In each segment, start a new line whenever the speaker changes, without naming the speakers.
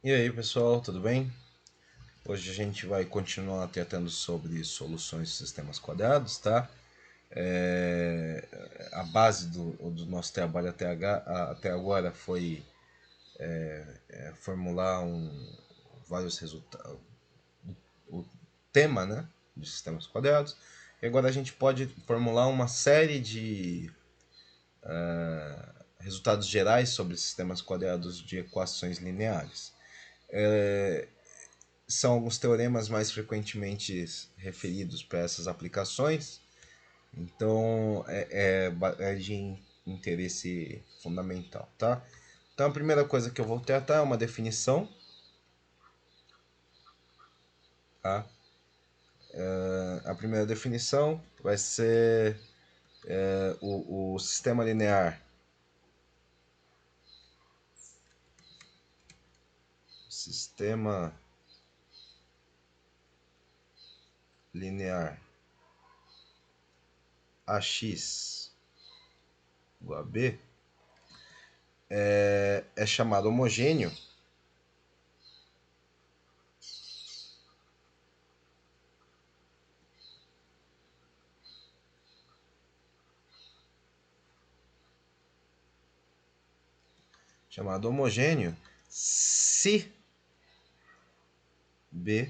E aí pessoal, tudo bem? Hoje a gente vai continuar tratando sobre soluções de sistemas quadrados, tá? A base do nosso trabalho até agora foi formular vários resultados, o tema, né, de sistemas quadrados. E agora a gente pode formular uma série de resultados gerais sobre sistemas quadrados de equações lineares. São alguns teoremas mais frequentemente referidos para essas aplicações, então é de interesse fundamental, tá? Então a primeira coisa que eu vou tratar é uma definição, tá? A primeira definição vai ser o sistema linear. Sistema linear AX igual a B é chamado homogêneo se B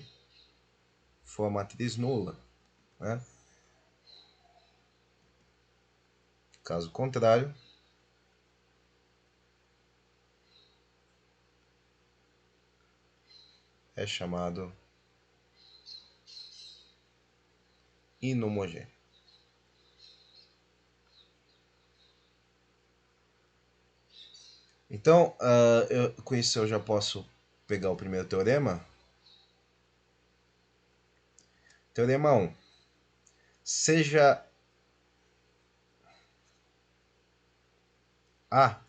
for a matriz nula, né? Caso contrário, é chamado inhomogêneo. Então, com isso eu já posso pegar o primeiro teorema. Teorema 1. Seja A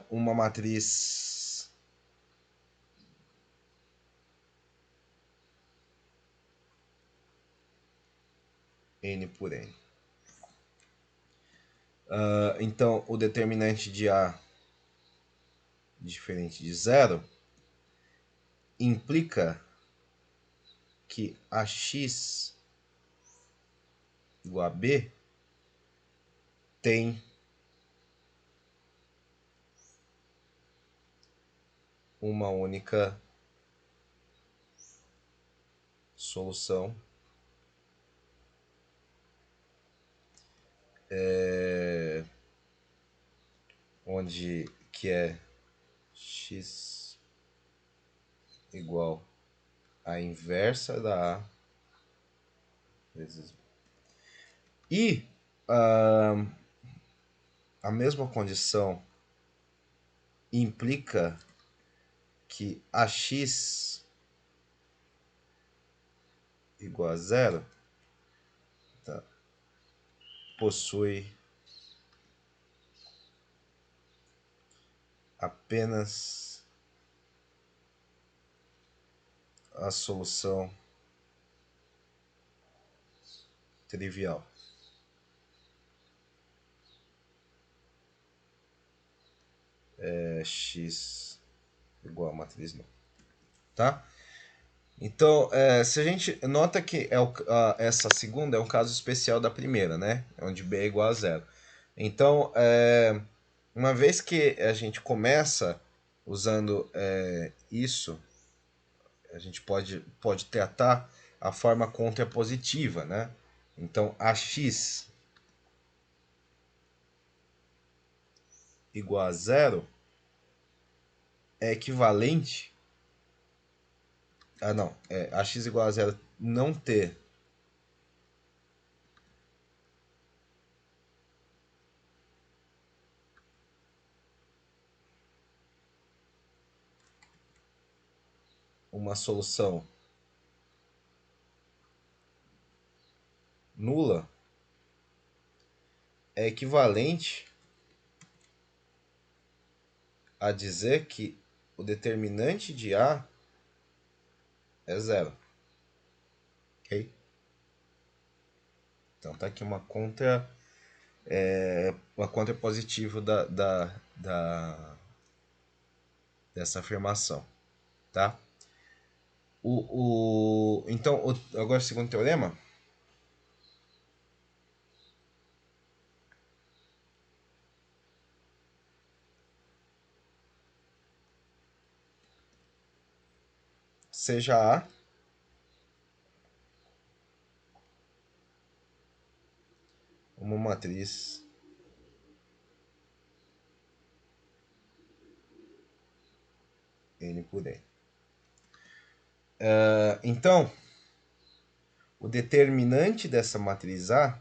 uma matriz n por n. Então, o determinante de A diferente de zero implica que AX igual a B tem uma única solução onde que é x igual a inversa da A vezes B. E a mesma condição implica que AX igual a zero, tá, possui apenas a solução trivial. É x igual a matriz não. Tá? Então, se a gente nota que essa segunda é um caso especial da primeira, né? Onde b é igual a zero. Então, uma vez que a gente começa usando isso, a gente pode tratar a forma contrapositiva, né? Então, ax igual a zero é equivalente não, ax igual a zero não ter uma solução nula é equivalente a dizer que o determinante de A é zero. Ok? Então tá aqui uma contra positiva da dessa afirmação, tá? Então, agora o segundo teorema. Seja A uma matriz N por N. Então, o determinante dessa matriz A,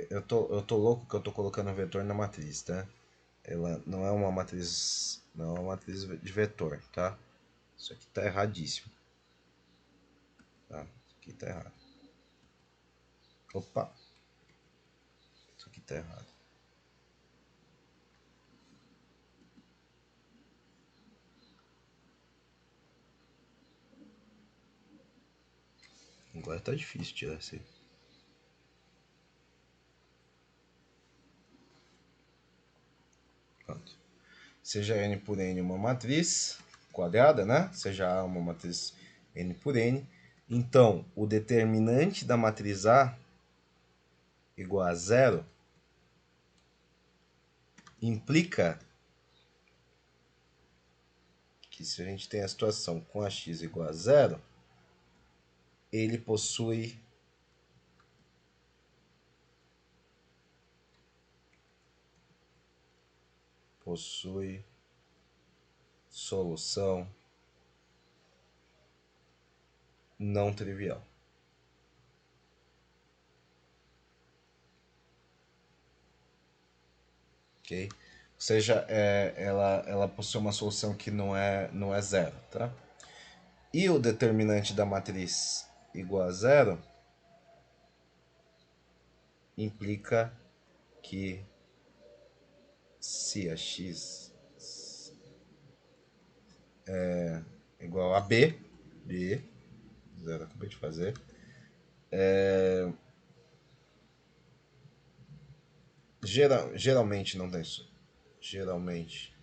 eu tô louco que eu tô colocando vetor na matriz, tá? Ela não é uma matriz, não é uma matriz de vetor, tá? Isso aqui tá erradíssimo, tá? Isso aqui tá errado. Opa, isso aqui tá errado. Agora tá difícil tirar isso aí. Pronto. Seja n por n uma matriz quadrada, né? Seja A uma matriz n por n. Então, o determinante da matriz A igual a zero implica que se a gente tem a situação com AX igual a zero, ele possui solução não trivial. Ok? Ou seja, ela possui uma solução que não é zero, tá? E o determinante da matriz igual a zero implica que se a x é igual a b, zero acabei de fazer, geralmente não tem isso. Geralmente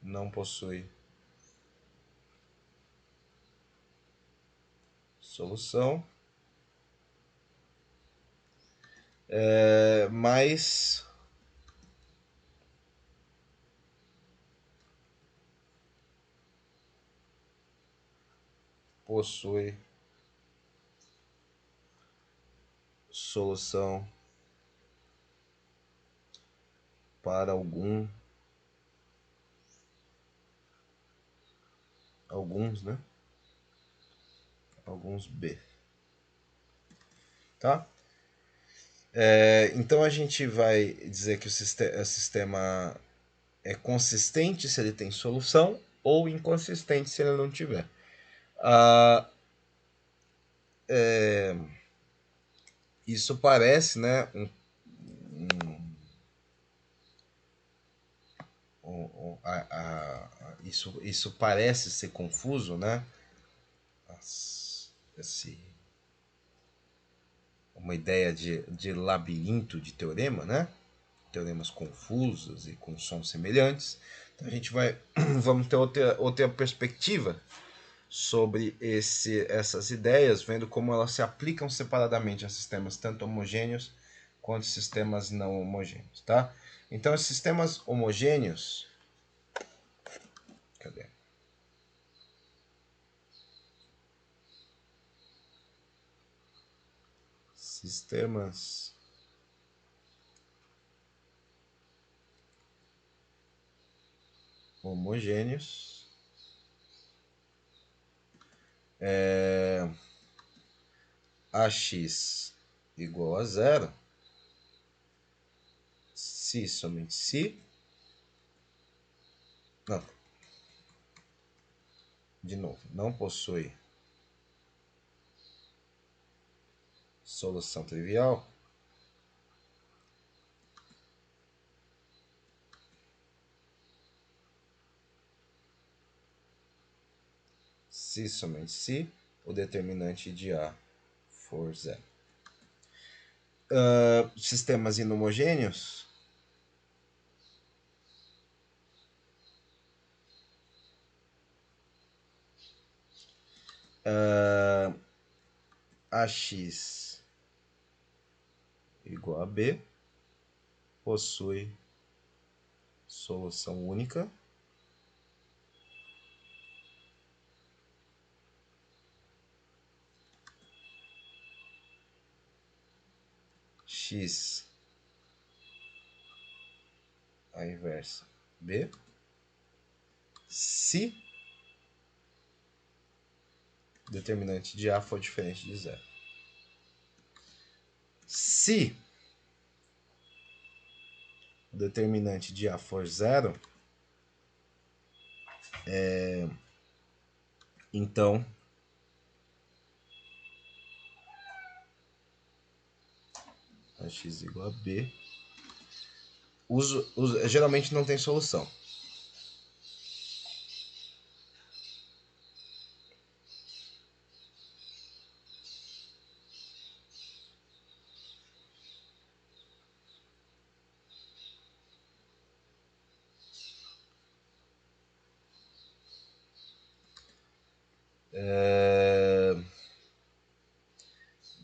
não possui solução, mas possui solução para alguns, né? Alguns B, tá? Então a gente vai dizer que o sistema é consistente se ele tem solução ou inconsistente se ele não tiver. Ah, isso parece, né? Isso parece ser confuso, né? Esse, uma ideia de labirinto de teorema, né? Teoremas confusos e com sons semelhantes. Então a gente vamos ter outra perspectiva sobre essas ideias, vendo como elas se aplicam separadamente a sistemas tanto homogêneos quanto sistemas não homogêneos, tá? Então, os sistemas homogêneos, cadê? Sistemas homogêneos AX igual a zero se somente se, não, de novo, não possui solução trivial, se somente se o determinante de A for zero. Sistemas inhomogêneos AX igual a B possui solução única X a inversa B se o determinante de A for diferente de zero. Se o determinante de A for zero, então AX igual a B. Geralmente não tem solução.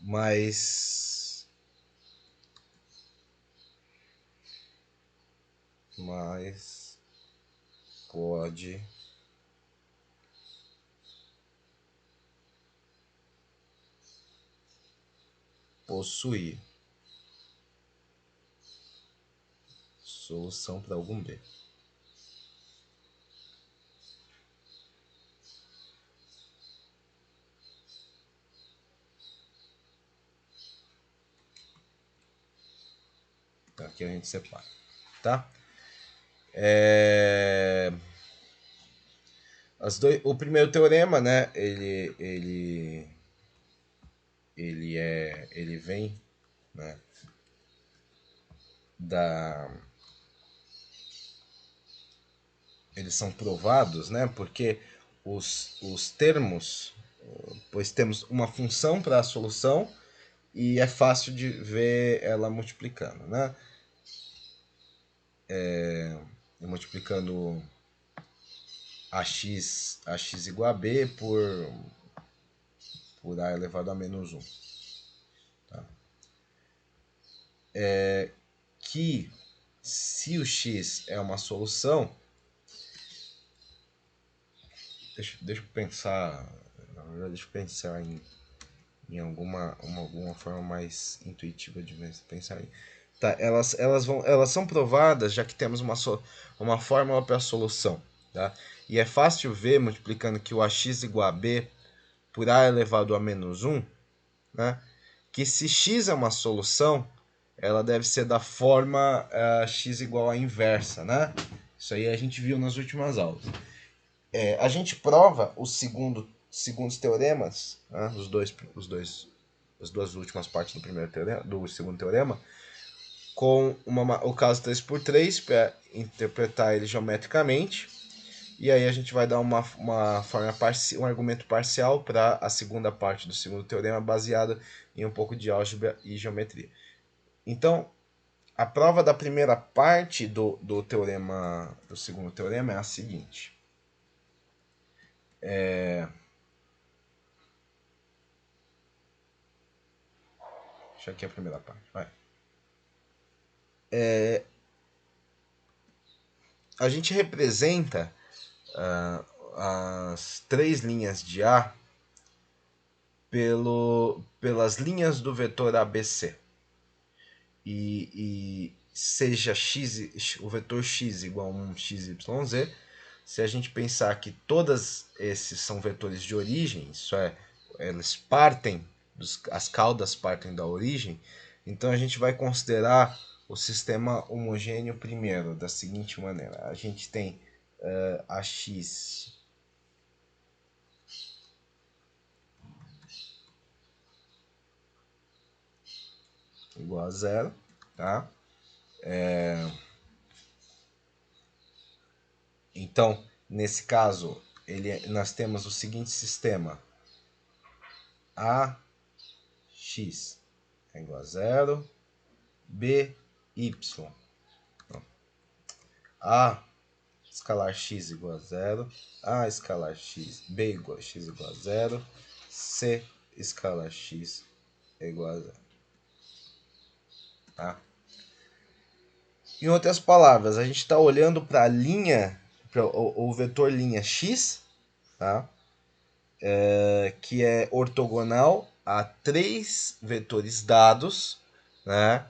Mas pode possuir solução para algum B. Aqui a gente separa, tá? O primeiro teorema, né? Ele vem, né? Eles são provados, né? Porque os termos, pois temos uma função para a solução e é fácil de ver ela multiplicando, né? Multiplicando ax igual a b por a elevado a menos 1. Tá? Que se o x é uma solução, deixa eu pensar, na verdade, deixa eu pensar em alguma forma mais intuitiva de pensar em. Tá, elas são provadas já que temos uma fórmula para a solução. Tá? E é fácil ver, multiplicando que o ax igual a b por a elevado a menos 1, né, que se x é uma solução, ela deve ser da forma x igual à inversa. Né? Isso aí a gente viu nas últimas aulas. A gente prova os segundos teoremas, né, as duas últimas partes do primeiro teorema, do segundo teorema, com o caso 3x3 para interpretar ele geometricamente. E aí a gente vai dar uma forma um argumento parcial para a segunda parte do segundo teorema, baseada em um pouco de álgebra e geometria. Então, a prova da primeira parte do segundo teorema é a seguinte. Deixa aqui a primeira parte. Vai. A gente representa as três linhas de A pelas linhas do vetor ABC. E seja o vetor x igual a 1xyz, se a gente pensar que todos esses são vetores de origem, isso é, eles partem, as caudas partem da origem, então a gente vai considerar o sistema homogêneo primeiro, da seguinte maneira. A gente tem AX igual a zero, tá? Então, nesse caso, nós temos o seguinte sistema. AX é igual a zero, BY. A escalar x igual a zero, A escalar x, B igual a x igual a zero, C escalar x é igual a 0. Tá? Em outras palavras, a gente está olhando para a linha, para o vetor linha x, tá? Que é ortogonal a três vetores dados, né?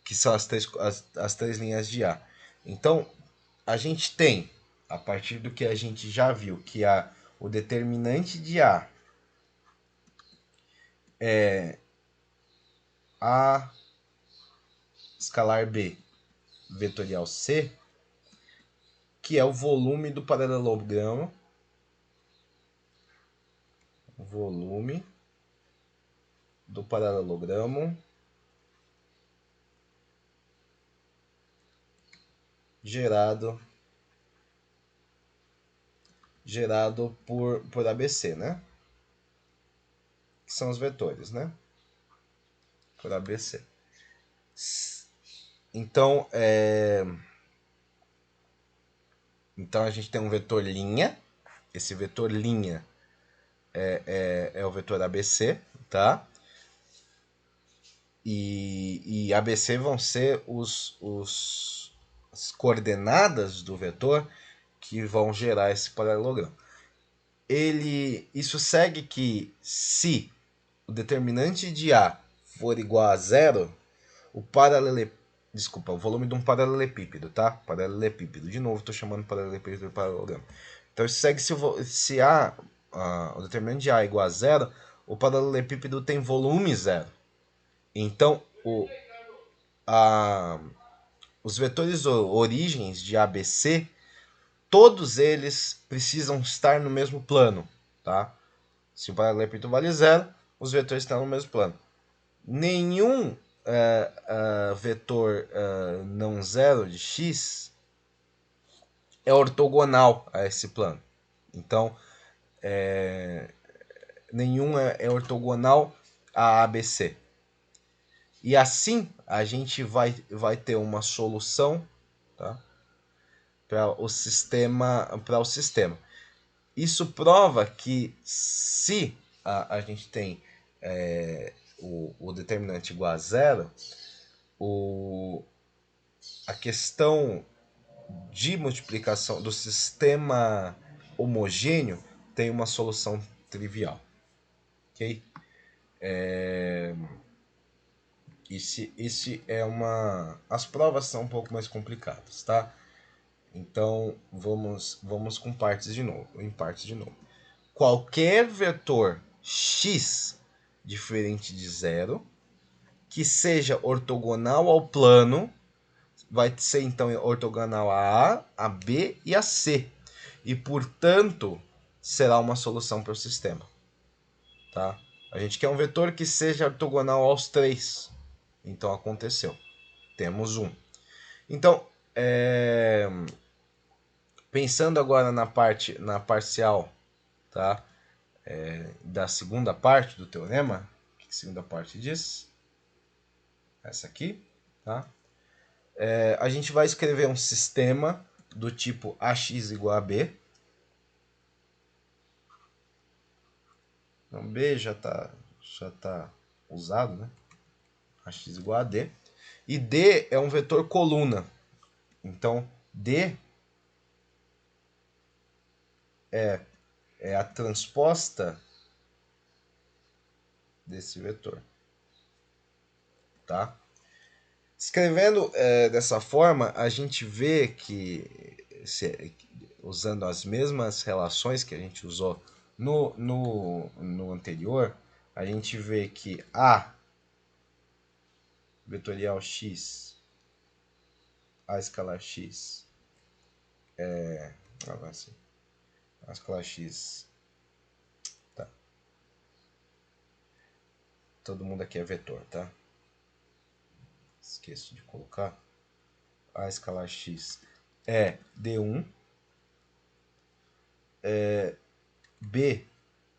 Que são as três linhas de A. Então, a gente tem, a partir do que a gente já viu, que o determinante de A é A escalar B vetorial C, que é o volume do paralelogramo, volume do paralelogramo gerado por ABC, né? Que são os vetores, né? Por ABC. Então, então a gente tem um vetor linha. Esse vetor linha é o vetor ABC, tá? E ABC vão ser as coordenadas do vetor que vão gerar esse paralelogramo. Isso segue que se o determinante de A for igual a zero, o volume de um paralelepípedo, tá? Paralelepípedo. De novo, estou chamando paralelepípedo de paralelogramo. Então, isso segue se o determinante de A é igual a zero, o paralelepípedo tem volume zero. Então, os vetores origens de ABC, todos eles precisam estar no mesmo plano, tá? Se o paralelepípedo vale zero, os vetores estão no mesmo plano. Nenhum vetor não zero de x é ortogonal a esse plano. Então, nenhum é ortogonal a ABC. E assim a gente vai ter uma solução, tá? para o sistema. Isso prova que se a gente tem o determinante igual a zero, a questão de multiplicação do sistema homogêneo tem uma solução trivial. Ok? Esse é uma. As provas são um pouco mais complicadas, tá? Então vamos com partes de novo. Em partes de novo. Qualquer vetor x diferente de zero que seja ortogonal ao plano vai ser então ortogonal a A, a B e a C. E, portanto, será uma solução para o sistema. Tá? A gente quer um vetor que seja ortogonal aos três. Então, aconteceu. Temos um. Então, pensando agora na parcial, tá? Da segunda parte do teorema, o que a segunda parte diz? Essa aqui, tá? A gente vai escrever um sistema do tipo AX igual a B. Então, B já tá usado, né? AX igual a D. E D é um vetor coluna. Então, D é a transposta desse vetor. Tá? Escrevendo dessa forma, a gente vê que, usando as mesmas relações que a gente usou no anterior, a gente vê que A vetorial x, A escalar x, assim, A escalar x, tá. Todo mundo aqui é vetor, tá? Esqueço de colocar. A escalar x é D1, B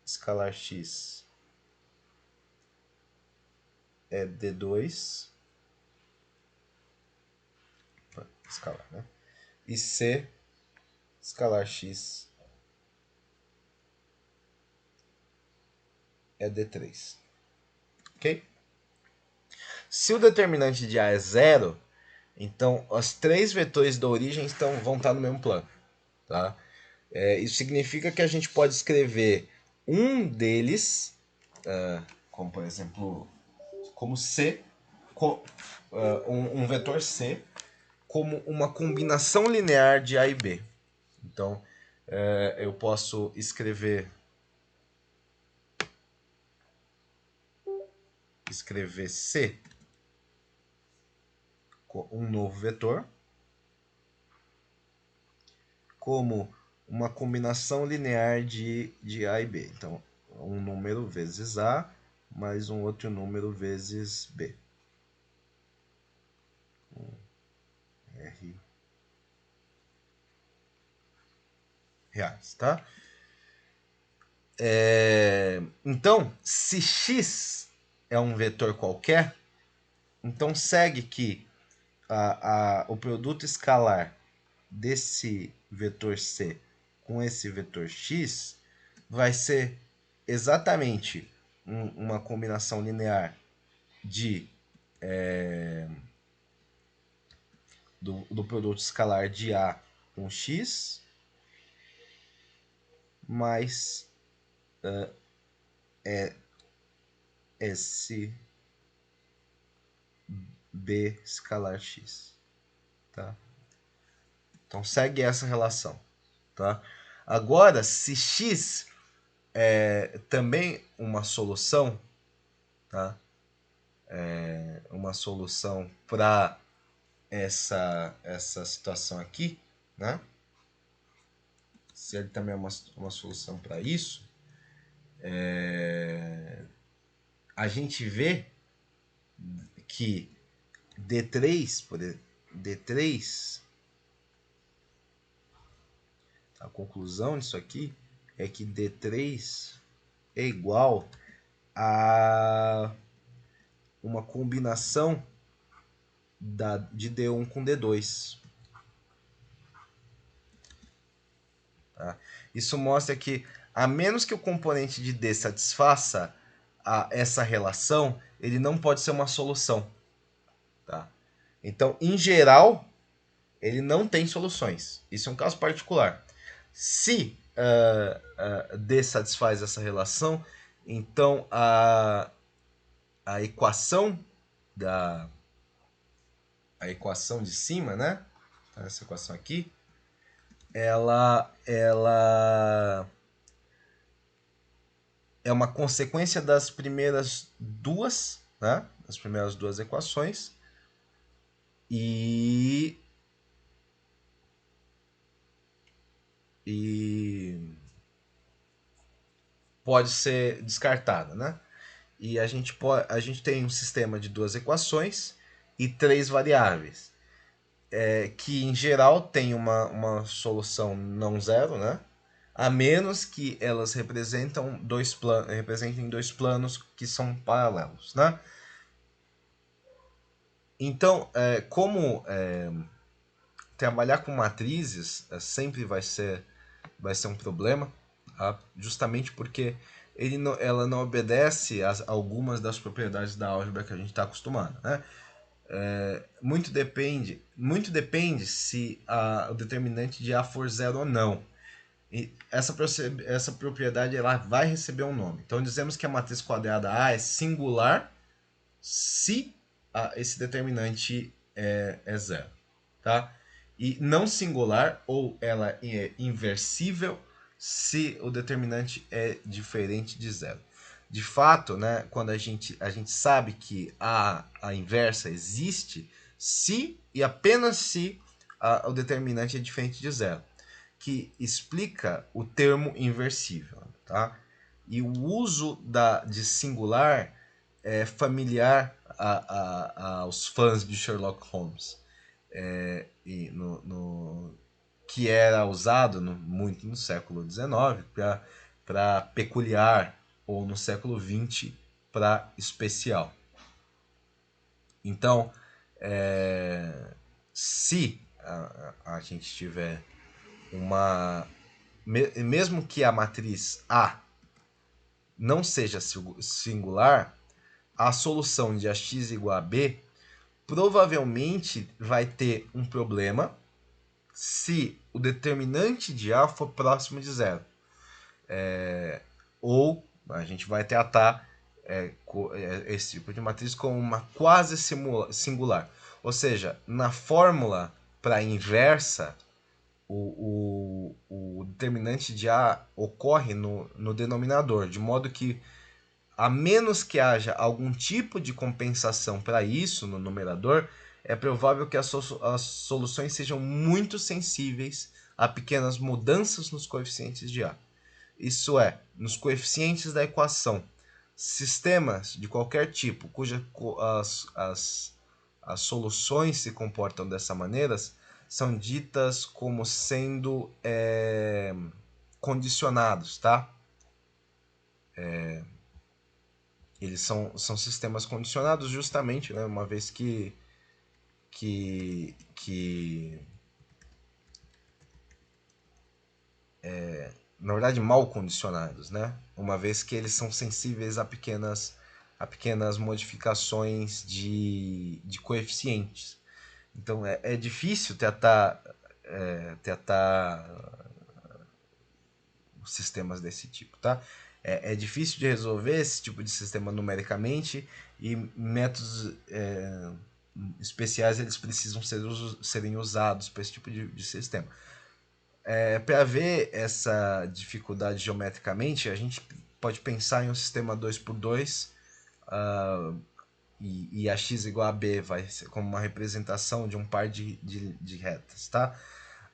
escalar x é D2, escalar, né? E C escalar x é D3. Ok? Se o determinante de A é 0, então os 3 vetores da origem vão estar no mesmo plano. Tá? Isso significa que a gente pode escrever um deles, como por exemplo, como C, um vetor C, como uma combinação linear de A e B. Então, eu posso escrever C, um novo vetor, como uma combinação linear de A e B. Então, um número vezes A, mais um outro número vezes B. R reais, tá? Então, se x é um vetor qualquer, então segue que o produto escalar desse vetor C com esse vetor x vai ser exatamente uma combinação linear de do produto escalar de A com x mais esse B escalar x. Tá? Então segue essa relação. Tá? Agora, se x é também uma solução, tá? Uma solução para essa situação aqui, né? Se ele também é uma solução para isso, a gente vê que D3, D3, a conclusão disso aqui é que D3 é igual a uma combinação de D1 com D2. Tá? Isso mostra que, a menos que o componente de D satisfaça essa relação, ele não pode ser uma solução. Tá? Então, em geral, ele não tem soluções. Isso é um caso particular. Se D satisfaz essa relação, então a equação a equação de cima, né? Essa equação aqui, ela é uma consequência das primeiras duas, né? As primeiras duas equações e pode ser descartada, né? E a gente tem um sistema de duas equações e 3 variáveis, que em geral tem uma solução não zero, né? A menos que elas representem dois planos que são paralelos, né? Então, como trabalhar com matrizes sempre vai ser um problema, tá? Justamente porque ela não obedece a algumas das propriedades da álgebra que a gente está acostumado, né? Muito depende se o determinante de A for zero ou não. E essa propriedade ela vai receber um nome. Então dizemos que a matriz quadrada A é singular se esse determinante é zero. Tá? E não singular, ou ela é inversível, se o determinante é diferente de zero. De fato, né, quando a gente sabe que a inversa existe se e apenas se o determinante é diferente de zero, que explica o termo inversível. Tá? E o uso de singular é familiar aos fãs de Sherlock Holmes. Que era usado muito no século XIX para peculiar, ou no século XX para especial. Então, se a gente tiver mesmo que a matriz A não seja singular, a solução de ax igual a b provavelmente vai ter um problema se o determinante de A for próximo de zero. Ou a gente vai tratar esse tipo de matriz como uma quase singular. Ou seja, na fórmula para a inversa, o determinante de A ocorre no denominador, de modo que, a menos que haja algum tipo de compensação para isso no numerador, é provável que as soluções sejam muito sensíveis a pequenas mudanças nos coeficientes de A. Isso é, nos coeficientes da equação, sistemas de qualquer tipo, cujas as soluções se comportam dessa maneira, são ditas como sendo condicionados, tá? Eles são sistemas condicionados justamente, né, uma vez na verdade, mal condicionados, né? Uma vez que eles são sensíveis a pequenas modificações de coeficientes. Então, é difícil tratar sistemas desse tipo, tá? É difícil de resolver esse tipo de sistema numericamente e métodos especiais eles precisam serem usados para esse tipo de sistema. Para ver essa dificuldade geometricamente, a gente pode pensar em um sistema 2x2 e a x igual a b vai ser como uma representação de um par de retas, tá?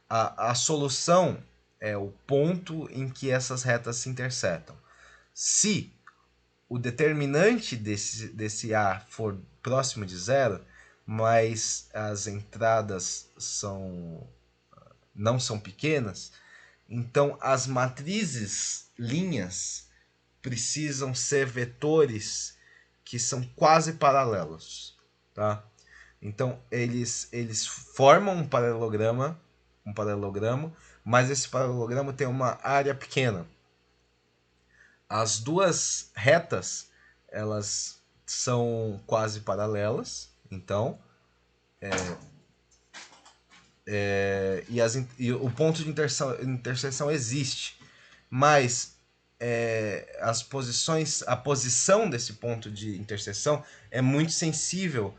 A solução é o ponto em que essas retas se intersetam. Se o determinante desse A for próximo de zero, mas as entradas não são pequenas, então as matrizes linhas precisam ser vetores que são quase paralelos, tá? Então eles formam um paralelogramo, mas esse paralelogramo tem uma área pequena. As duas retas, elas são quase paralelas, então e o ponto de interseção existe, mas a posição desse ponto de interseção é muito sensível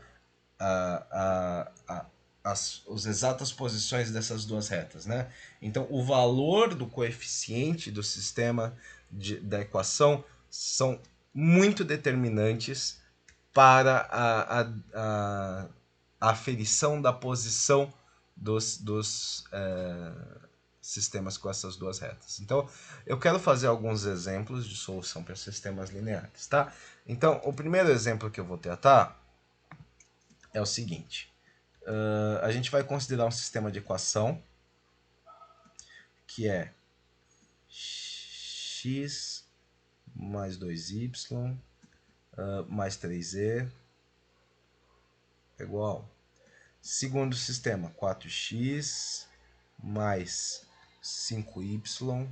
as exatas posições dessas duas retas, né? Então, o valor do coeficiente do sistema da equação são muito determinantes para a aferição da posição dos sistemas com essas duas retas. Então, eu quero fazer alguns exemplos de solução para sistemas lineares, tá? Então, o primeiro exemplo que eu vou tratar é o seguinte. A gente vai considerar um sistema de equação que é x mais 2y mais 3e igual. Segundo sistema, 4x mais 5y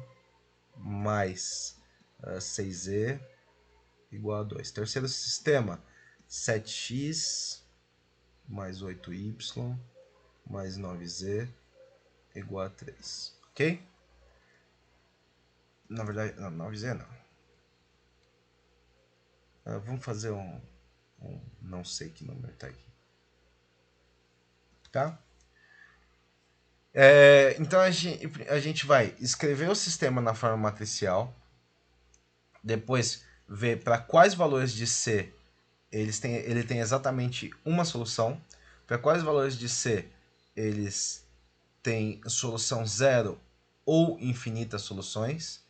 mais 6e igual a 2. Terceiro sistema, 7x mais 8y mais 9z igual a 3. Ok? Na verdade, não, 9z não. Vamos fazer um não sei que número está aqui. Tá? Então a gente vai escrever o sistema na forma matricial, depois ver para quais valores de C ele tem exatamente uma solução, para quais valores de C eles têm solução zero ou infinitas soluções,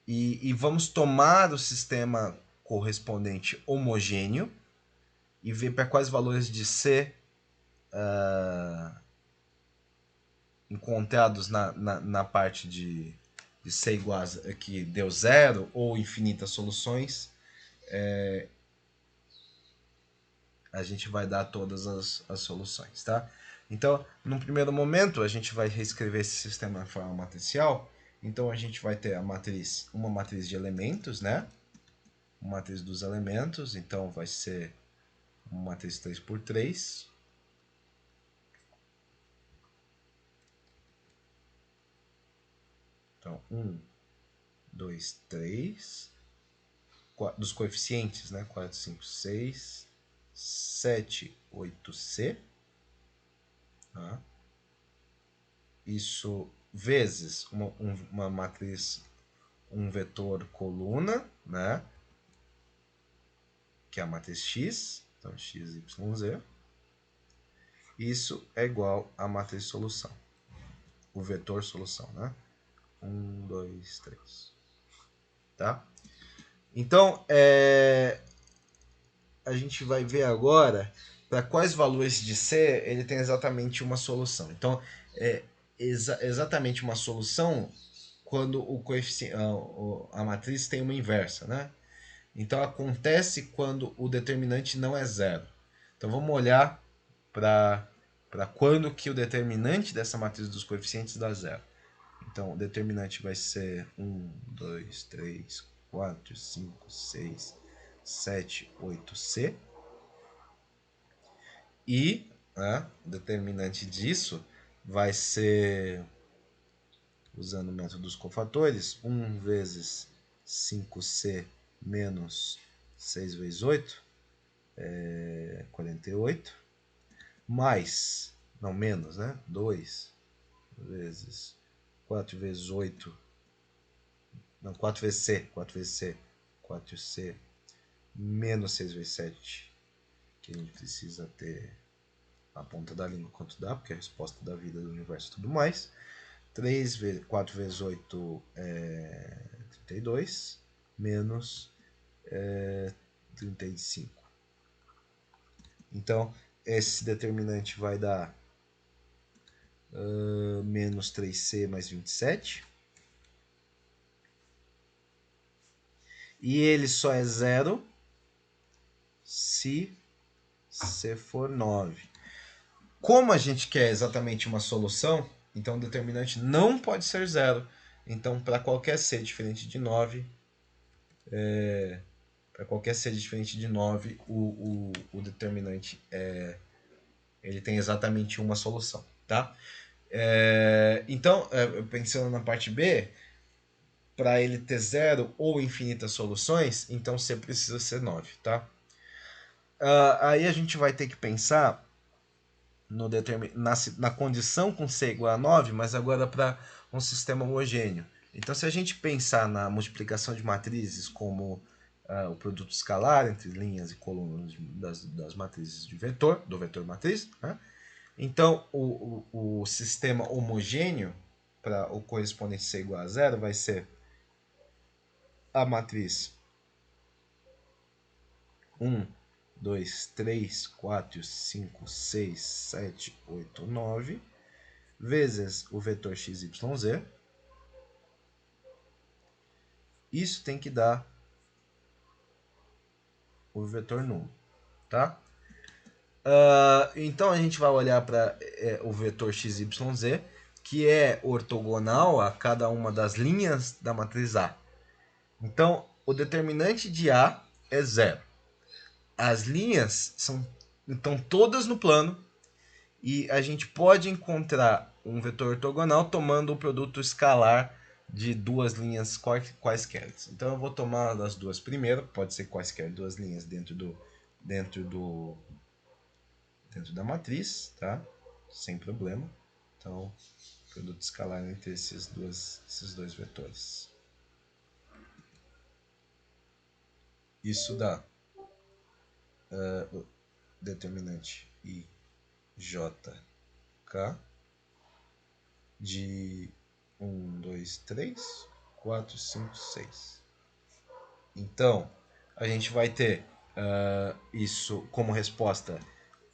e vamos tomar o sistema correspondente homogêneo e ver para quais valores de C encontrados na parte de C igual a que deu zero ou infinitas soluções, a gente vai dar todas as soluções, tá? Então, num primeiro momento, a gente vai reescrever esse sistema na forma matricial. Então, a gente vai ter uma matriz de elementos, né? uma matriz dos elementos, então vai ser uma matriz 3x3. Então, 1, 2, 3. Dos coeficientes, né? 4, 5, 6, 7, 8C. Tá? Isso vezes uma matriz, um vetor coluna, né? Que é a matriz X, então x, y, z. Isso é igual à matriz solução, o vetor solução, né? 1, 2, 3. Tá? Então, a gente vai ver agora para quais valores de C ele tem exatamente uma solução. Então, é exatamente uma solução quando o coeficiente, a matriz tem uma inversa, né? Então, acontece quando o determinante não é zero. Então, vamos olhar para quando que o determinante dessa matriz dos coeficientes dá zero. Então, o determinante vai ser 1, 2, 3, 4, 5, 6, 7, 8C. E, né, o determinante disso vai ser, usando o método dos cofatores, 1 vezes 5C menos 6 vezes 8, 48, mais, não menos, né, 2 vezes 4 vezes 8, não, 4 vezes C, 4C menos 6 vezes 7, que a gente precisa ter a ponta da língua quanto dá, porque é a resposta da vida, do universo e tudo mais. 4 vezes 8 é 32, menos 35. Então, esse determinante vai dar menos 3C mais 27. E ele só é zero se C for 9. Como a gente quer exatamente uma solução, então o determinante não pode ser zero. Então, para qualquer C diferente de 9, para qualquer C diferente de 9, o determinante ele tem exatamente uma solução. Tá? Então, pensando na parte B, para ele ter zero ou infinitas soluções, então C precisa ser 9. Tá? Aí a gente vai ter que pensar na condição com C igual a 9, mas agora para um sistema homogêneo. Então, se a gente pensar na multiplicação de matrizes como o produto escalar entre linhas e colunas das matrizes de vetor, do vetor matriz, né? Então o sistema homogêneo para o correspondente C igual a 0 vai ser a matriz 1, 2, 3, 4, 5, 6, 7, 8, 9, vezes o vetor x, y, z. Isso tem que dar o vetor nulo, tá? Então a gente vai olhar para o vetor x, y, z, que é ortogonal a cada uma das linhas da matriz A. Então, o determinante de A é zero. As linhas estão todas no plano e a gente pode encontrar um vetor ortogonal tomando o produto escalar de duas linhas quaisquer. Então eu vou tomar as duas primeiro, pode ser quaisquer duas linhas dentro da matriz, tá? Sem problema. Então, produto escalar entre esses dois vetores. Isso dá o determinante IJK de 1, 2, 3, 4, 5, 6. Então, a gente vai ter isso como resposta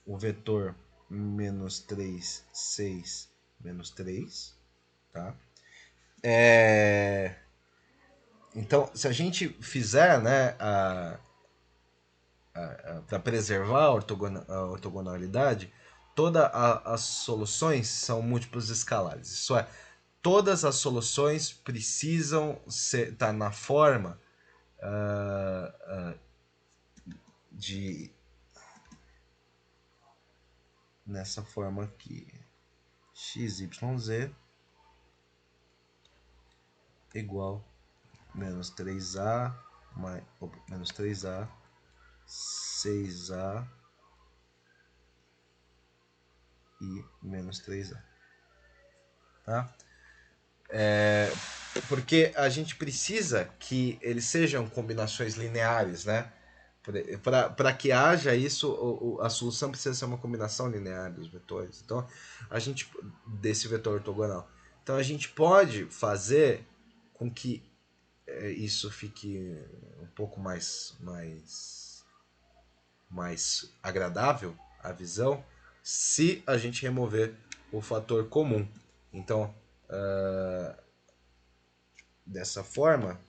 o vetor menos 3, 6, menos 3. Tá? Então, se a gente fizer, né, para preservar a ortogonalidade, todas as soluções são múltiplos escalares. Isso é, todas as soluções precisam estar na forma nessa forma aqui, XYZ igual menos 3A menos 3A 6A e menos 3A, tá? Porque a gente precisa que eles sejam combinações lineares, né? Para que haja isso, a solução precisa ser uma combinação linear dos vetores. Então, a gente desse vetor ortogonal. Então, a gente pode fazer com que isso fique um pouco mais agradável a visão se a gente remover o fator comum. Então, dessa forma,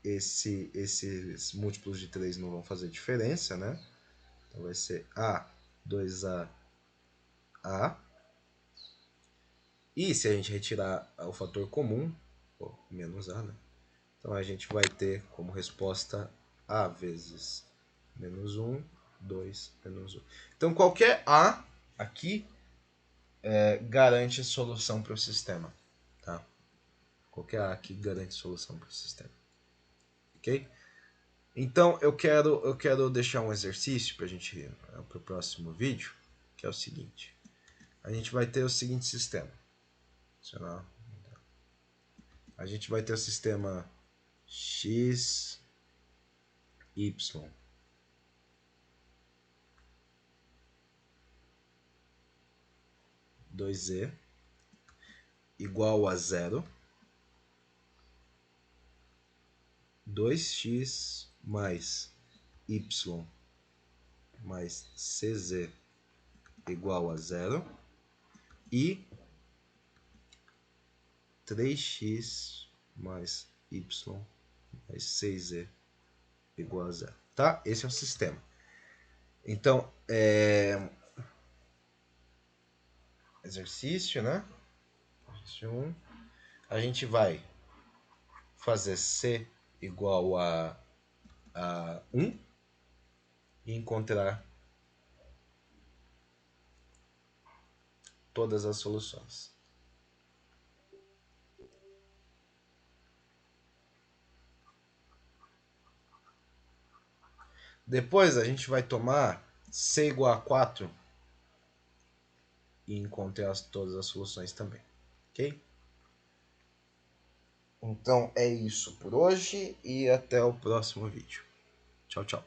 esses múltiplos de 3 não vão fazer diferença, né? Então vai ser A, 2A, A. E se a gente retirar o fator comum, menos A, né? Então a gente vai ter como resposta A vezes menos 1, 2, menos 1. Então qualquer A aqui garante solução para o sistema. Tá? Qualquer A aqui garante solução para o sistema. Ok? Então eu quero deixar um exercício para a gente ir para o próximo vídeo, que é o seguinte. A gente vai ter o seguinte sistema. A gente vai ter o sistema x, y, 2z igual a 0, 2x mais y mais cz igual a 0 e 3x mais y mais 6z igual a 0. Tá? Esse é o sistema. Então, exercício, né? Exercício 1. A gente vai fazer c igual a 1 e encontrar todas as soluções. Depois a gente vai tomar c igual a 4 e encontrar todas as soluções também. Ok? Então é isso por hoje e até o próximo vídeo. Tchau, tchau.